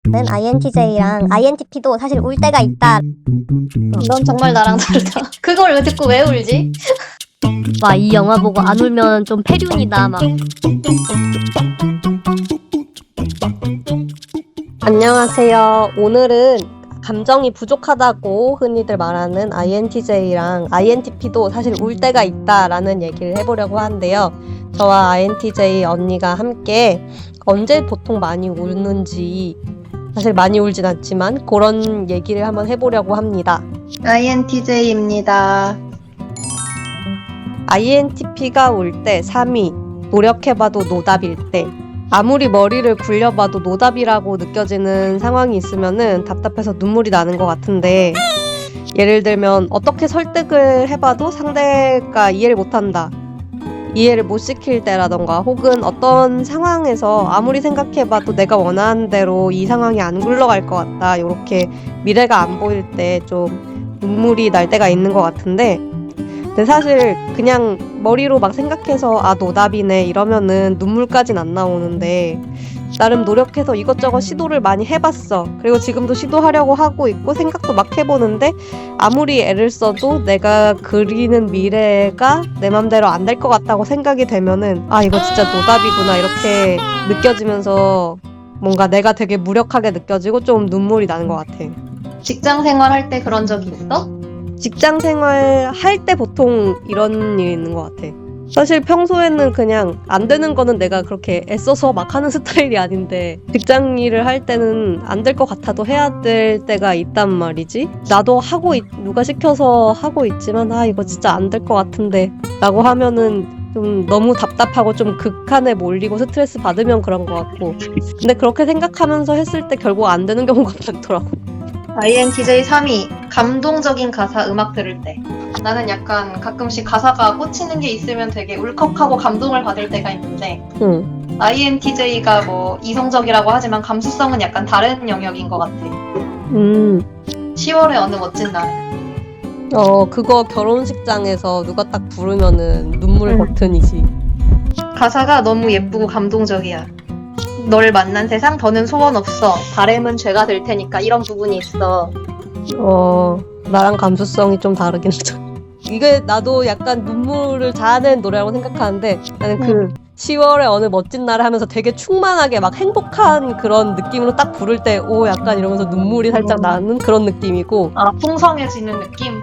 는 INTJ랑 INTP도 사실 울 때가 있다. 넌 정말 나랑 다르다. 그걸 왜 듣고 왜 울지? 와, 이 영화 보고 안 울면 좀 폐륜이다 막. 안녕하세요. 오늘은 감정이 부족하다고 흔히들 말하는 INTJ랑 INTP도 사실 울 때가 있다라는 얘기를 해보려고 하는데요. 저와 INTJ 언니가 함께 언제 보통 많이 우는지, 사실 많이 울진 않지만 그런 얘기를 한번 해보려고 합니다. INTJ입니다. INTP가 울 때 3위, 노력해봐도 노답일 때. 아무리 머리를 굴려봐도 노답이라고 느껴지는 상황이 있으면은 답답해서 눈물이 나는 것 같은데, 예를 들면 어떻게 설득을 해봐도 상대가 이해를 못한다, 이해를 못 시킬 때라던가, 혹은 어떤 상황에서 아무리 생각해봐도 내가 원하는 대로 이 상황이 안 굴러갈 것 같다, 이렇게 미래가 안 보일 때 좀 눈물이 날 때가 있는 것 같은데, 근데 사실 그냥 머리로 막 생각해서 아 노답이네 이러면은 눈물까진 안 나오는데, 나름 노력해서 이것저것 시도를 많이 해봤어. 그리고 지금도 시도하려고 하고 있고 생각도 막 해보는데, 아무리 애를 써도 내가 그리는 미래가 내 맘대로 안 될 것 같다고 생각이 되면은 아 이거 진짜 노답이구나 이렇게 느껴지면서 뭔가 내가 되게 무력하게 느껴지고 좀 눈물이 나는 것 같아. 직장 생활할 때 그런 적이 있어? 직장 생활 할 때 보통 이런 일이 있는 것 같아. 사실 평소에는 그냥 안 되는 거는 내가 그렇게 애써서 막 하는 스타일이 아닌데, 직장 일을 할 때는 안 될 것 같아도 해야 될 때가 있단 말이지. 나도 누가 시켜서 하고 있지만 아 이거 진짜 안 될 것 같은데 라고 하면은 좀 너무 답답하고 좀 극한에 몰리고 스트레스 받으면 그런 것 같고, 근데 그렇게 생각하면서 했을 때 결국 안 되는 경우가 많더라고. INTJ 3위. 감동적인 가사 음악 들을 때. 나는 약간 가끔씩 가사가 꽂히는 게 있으면 되게 울컥하고 감동을 받을 때가 있는데, 응. INTJ가 뭐 이성적이라고 하지만 감수성은 약간 다른 영역인 것 같아. 10월의 어느 멋진 날. 그거 결혼식장에서 누가 딱 부르면은 눈물 버튼이지. 가사가 너무 예쁘고 감동적이야. 널 만난 세상 더는 소원 없어. 바램은 죄가 될 테니까, 이런 부분이 있어. 나랑 감수성이 좀 다르긴 하죠. 이게 나도 약간 눈물을 자아내는 노래라고 생각하는데, 나는 그 10월의 어느 멋진 날을 하면서 되게 충만하게 막 행복한 그런 느낌으로 딱 부를 때 오 약간 이러면서 눈물이 살짝 나는 그런 느낌이고, 아, 풍성해지는 느낌?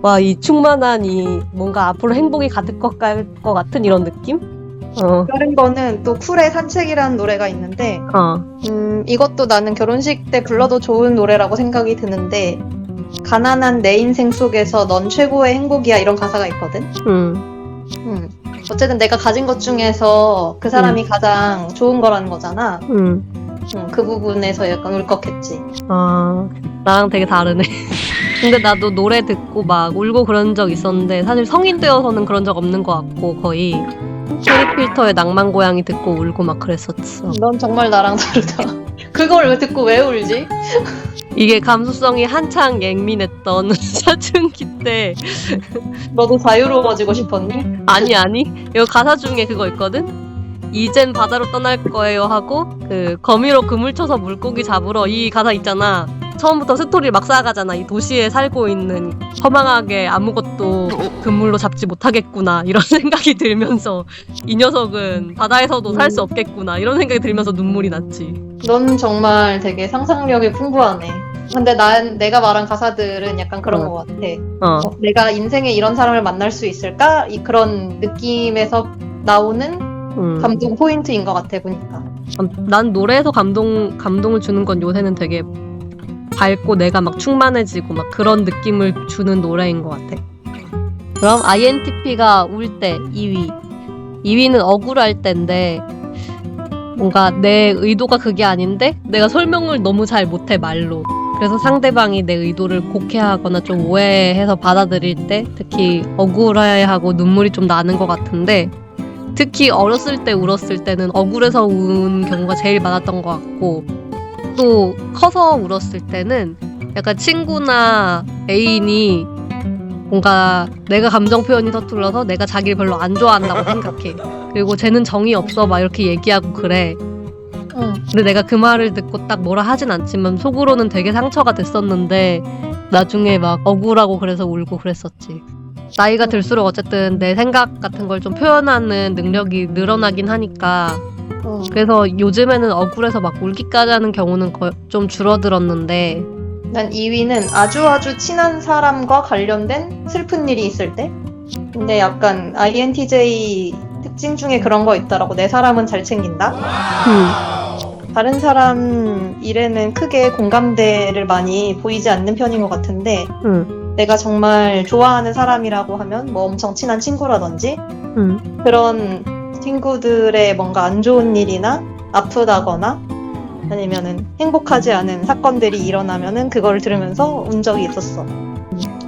와 이 충만한 이 뭔가 앞으로 행복이 가득 것 같은 이런 느낌? 다른 거는 또 쿨의 산책이라는 노래가 있는데, 이것도 나는 결혼식 때 불러도 좋은 노래라고 생각이 드는데, 가난한 내 인생 속에서 넌 최고의 행복이야, 이런 가사가 있거든. 어쨌든 내가 가진 것 중에서 그 사람이 가장 좋은 거라는 거잖아. 그 부분에서 약간 울컥했지. 나랑 되게 다르네. 근데 나도 노래 듣고 막 울고 그런 적 있었는데, 사실 성인 되어서는 그런 적 없는 것 같고, 거의 체리 필터의 낭만 고양이 듣고 울고 막 그랬었어. 넌 정말 나랑 다르다. 그걸 왜 듣고 왜 울지? 이게 감수성이 한창 예민했던 사춘기 때. 너도 자유로워지고 싶었니? 아니 이거 가사 중에 그거 있거든? 이젠 바다로 떠날 거예요 하고 그 거미로 그물 쳐서 물고기 잡으러, 이 가사 있잖아. 처음부터 스토리를 막 쌓아가잖아. 이 도시에 살고 있는 허망하게 아무것도 그물로 잡지 못하겠구나 이런 생각이 들면서, 이 녀석은 바다에서도 살 수 없겠구나 이런 생각이 들면서 눈물이 났지. 넌 정말 되게 상상력이 풍부하네. 근데 내가 말한 가사들은 약간 그런 것 같아. 내가 인생에 이런 사람을 만날 수 있을까? 그런 느낌에서 나오는 감동 포인트인 것 같아, 보니까. 난 노래에서 감동을 주는 건 요새는 되게 밝고 내가 막 충만해지고 막 그런 느낌을 주는 노래인 것 같아. 그럼 INTP가 울 때 2위. 2위는 억울할 때인데, 뭔가 내 의도가 그게 아닌데 내가 설명을 너무 잘 못해 말로. 그래서 상대방이 내 의도를 곡해하거나 좀 오해해서 받아들일 때 특히 억울해하고 눈물이 좀 나는 것 같은데, 특히 어렸을 때 울었을 때는 억울해서 운 경우가 제일 많았던 것 같고, 또 커서 울었을 때는 약간 친구나 애인이 뭔가 내가 감정 표현이 서툴러서 내가 자기를 별로 안 좋아한다고 생각해. 그리고 쟤는 정이 없어 막 이렇게 얘기하고 그래. 근데 내가 그 말을 듣고 딱 뭐라 하진 않지만 속으로는 되게 상처가 됐었는데 나중에 막 억울하고 그래서 울고 그랬었지. 나이가 들수록 어쨌든 내 생각 같은 걸 좀 표현하는 능력이 늘어나긴 하니까 그래서 요즘에는 억울해서 막 울기까지 하는 경우는 좀 줄어들었는데 난 2위는 아주 친한 사람과 관련된 슬픈 일이 있을 때. 근데 약간 INTJ 특징 중에 그런 거 있더라고. 내 사람은 잘 챙긴다. 다른 사람 일에는 크게 공감대를 많이 보이지 않는 편인 것 같은데 내가 정말 좋아하는 사람이라고 하면 뭐 엄청 친한 친구라든지 그런 친구들의 뭔가 안 좋은 일이나 아프다거나 아니면은 행복하지 않은 사건들이 일어나면은 그걸 들으면서 운 적이 있었어.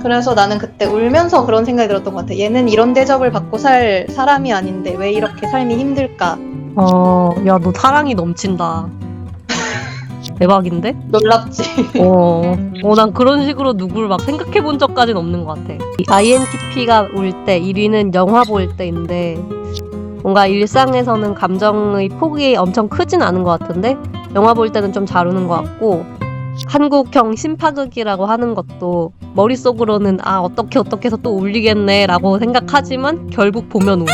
그래서 나는 그때 울면서 그런 생각이 들었던 것 같아. 얘는 이런 대접을 받고 살 사람이 아닌데 왜 이렇게 삶이 힘들까? 야, 너 사랑이 넘친다. 대박인데? 놀랍지? 난 그런 식으로 누구를 막 생각해 본 적까지는 없는 것 같아. INTP가 울 때, 1위는 영화 볼 때인데, 뭔가 일상에서는 감정의 폭이 엄청 크진 않은 것 같은데, 영화 볼 때는 좀 잘 우는 것 같고, 한국형 심파극이라고 하는 것도 머릿속으로는 어떻게 해서 또 울리겠네 라고 생각하지만 결국 보면 울어.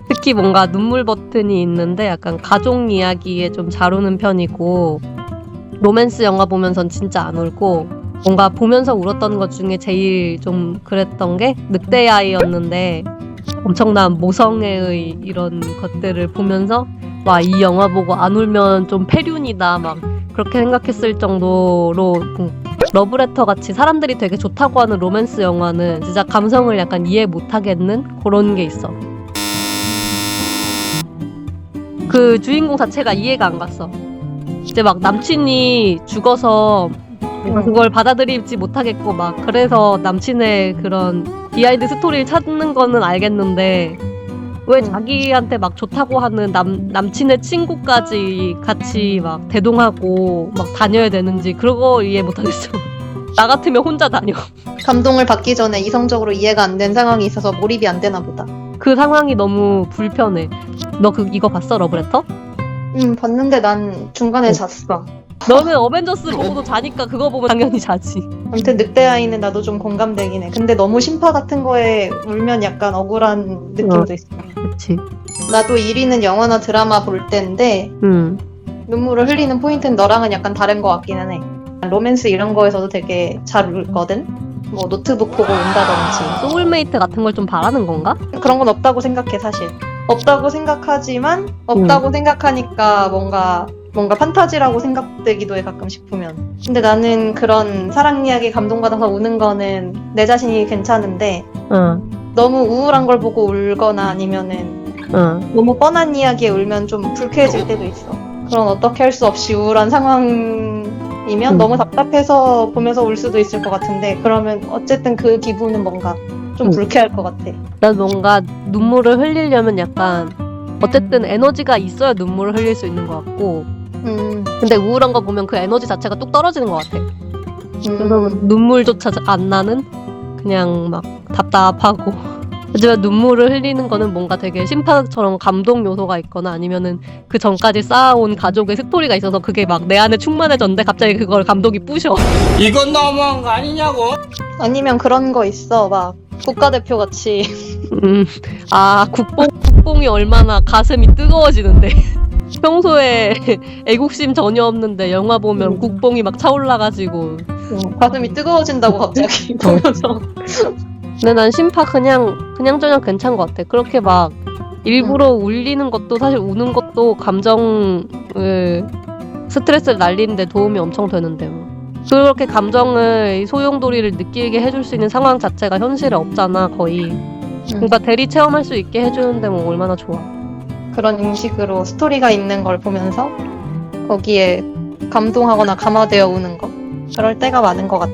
특히 뭔가 눈물 버튼이 있는데 약간 가족 이야기에 좀 잘 우는 편이고 로맨스 영화 보면선 진짜 안 울고 뭔가 보면서 울었던 것 중에 제일 좀 그랬던 게 늑대의 아이였는데 엄청난 모성애의 이런 것들을 보면서 와, 이 영화 보고 안 울면 좀 폐륜이다 막 그렇게 생각했을 정도로 러브레터 같이 사람들이 되게 좋다고 하는 로맨스 영화는 진짜 감성을 약간 이해 못하겠는 그런 게 있어. 그 주인공 자체가 이해가 안 갔어. 이제 막 남친이 죽어서 그걸 받아들이지 못하겠고 막 그래서 남친의 그런 비하인드 스토리를 찾는 거는 알겠는데 왜 자기한테 막 좋다고 하는 남친의 친구까지 같이 막 대동하고 막 다녀야 되는지 그런 거 이해 못하겠어. 나 같으면 혼자 다녀. 감동을 받기 전에 이성적으로 이해가 안 된 상황이 있어서 몰입이 안 되나 보다. 그 상황이 너무 불편해. 너 이거 봤어, 러브레터? 봤는데 난 중간에 잤어. 너는 어벤져스 보고도 자니까 그거 보면 당연히 자지. 아무튼 늑대아이는 나도 좀 공감되긴 해. 근데 너무 심파 같은 거에 울면 약간 억울한 느낌도 있어. 그치. 나도 1위는 영화나 드라마 볼 때인데 눈물을 흘리는 포인트는 너랑은 약간 다른 것 같기는 해. 로맨스 이런 거에서도 되게 잘 울거든? 뭐 노트북 보고 운다든지. 소울메이트 같은 걸 좀 바라는 건가? 그런 건 없다고 생각해 사실. 없다고 생각하지만 없다고 생각하니까 뭔가 판타지라고 생각되기도 해 가끔씩 보면. 근데 나는 그런 사랑 이야기 감동받아서 우는 거는 내 자신이 괜찮은데 너무 우울한 걸 보고 울거나 아니면은 너무 뻔한 이야기에 울면 좀 불쾌해질 때도 있어. 그런 어떻게 할 수 없이 우울한 상황이면 너무 답답해서 보면서 울 수도 있을 것 같은데 그러면 어쨌든 그 기분은 뭔가 좀 불쾌할 것 같아. 난 뭔가 눈물을 흘리려면 약간 어쨌든 에너지가 있어야 눈물을 흘릴 수 있는 것 같고 근데 우울한 거 보면 그 에너지 자체가 뚝 떨어지는 것 같아. 그래서 눈물조차 안 나는 그냥 막 답답하고 하지만 눈물을 흘리는 거는 뭔가 되게 심파처럼 감동 요소가 있거나 아니면은 그 전까지 쌓아온 가족의 스토리가 있어서 그게 막 내 안에 충만해졌는데 갑자기 그걸 감독이 부셔. 이건 너무한 거 아니냐고? 아니면 그런 거 있어 막 국가대표 같이 국뽕이 얼마나 가슴이 뜨거워지는데 평소에 애국심 전혀 없는데 영화 보면 국뽕이 막 차올라가지고 가슴이 뜨거워진다고 갑자기 보면서. 근데 난 심파 그냥저냥 괜찮은 것 같아. 그렇게 막 일부러 울리는 것도 사실 우는 것도 감정을 스트레스를 날리는데 도움이 엄청 되는데 뭐. 그렇게 감정의 소용돌이를 느끼게 해줄 수 있는 상황 자체가 현실에 없잖아 거의. 그러니까 대리 체험할 수 있게 해주는데 뭐 얼마나 좋아. 그런 형식으로 스토리가 있는 걸 보면서 거기에 감동하거나 감화되어 우는 거 그럴 때가 많은 것 같아.